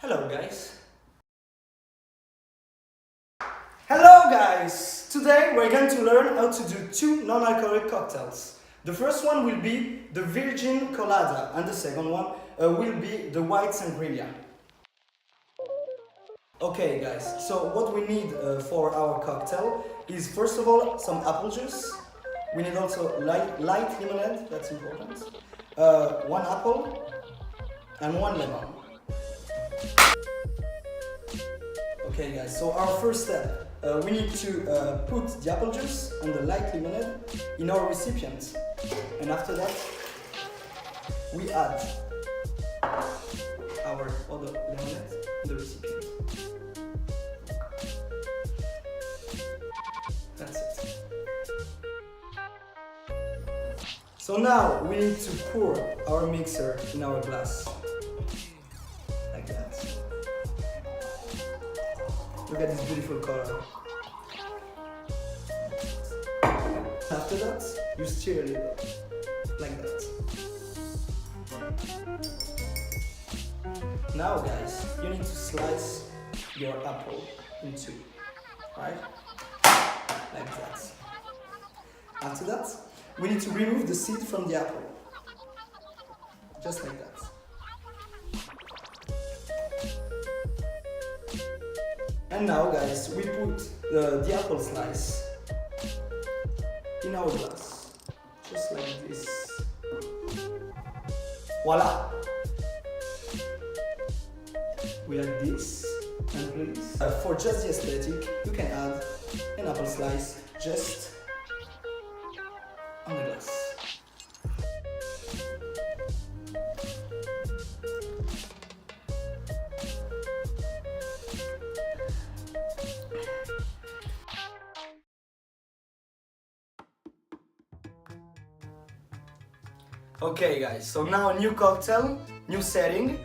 Hello guys! Hello guys! Today we're going to learn how to do two non-alcoholic cocktails. The first one will be the Virgin Colada and the second one will be the White Sangriia. Okay guys, so what we need for our cocktail is first of all some apple juice. We need also light lemonade, that's important. One apple and one lemon. Okay guys, so our first step, we need to put the apple juice and the light lemonade in our recipient. And after that, we add our other lemonade in the recipient. That's it. So now we need to pour our mixer in our glass. Like that. Look at this beautiful color. After that, you stir a little, like that. Now guys, you need to slice your apple in two, right? Like that. After that, we need to remove the seed from the apple. Just like that. And now guys, we put the apple slice in our glass. Just like this. Voila! We add this, and please, for just the aesthetic, you can add an apple slice just on the glass. Okay guys, so now a new cocktail, new setting.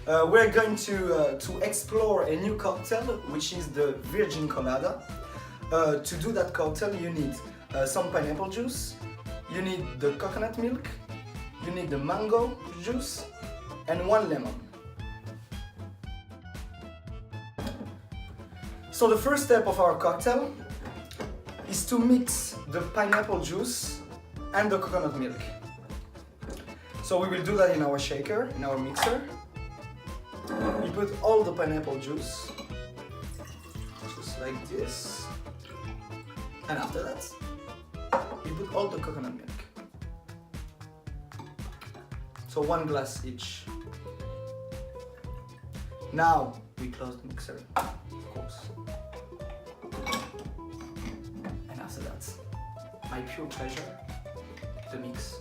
We're going to explore a new cocktail, which is the Virgin Colada. To do that cocktail, you need some pineapple juice, you need the coconut milk, you need the mango juice, and one lemon. So the first step of our cocktail is to mix the pineapple juice and the coconut milk. So we will do that in our shaker, in our mixer. We put all the pineapple juice, just like this. And after that, we put all the coconut milk. So one glass each. Now we close the mixer, of course. And after that, my pure pleasure, the mix.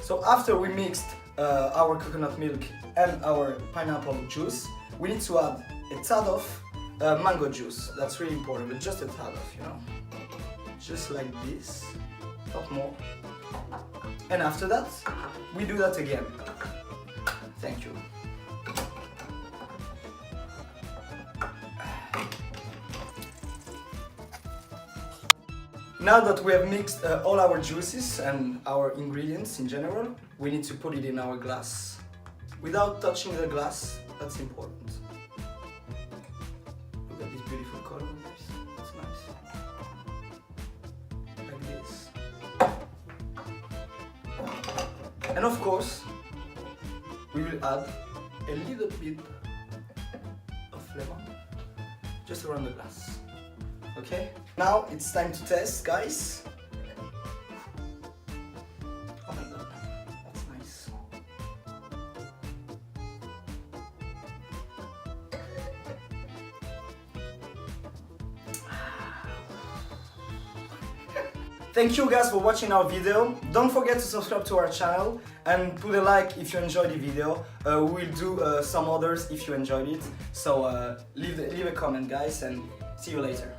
So after we mixed our coconut milk and our pineapple juice, we need to add a tad of mango juice. That's really important, but just a tad of, you know. Just like this, not more. And after that, we do that again. Thank you. Now that we have mixed all our juices and our ingredients in general, we need to put it in our glass. Without touching the glass, that's important. Look at this beautiful color, guys. It's nice. Like this. And of course, we will add a little bit of lemon just around the glass. Okay? Now it's time to test, guys. Oh my god, that's nice. Thank you guys for watching our video. Don't forget to subscribe to our channel and put a like if you enjoyed the video. We will do some others if you enjoyed it. So leave a comment, guys, and see you later.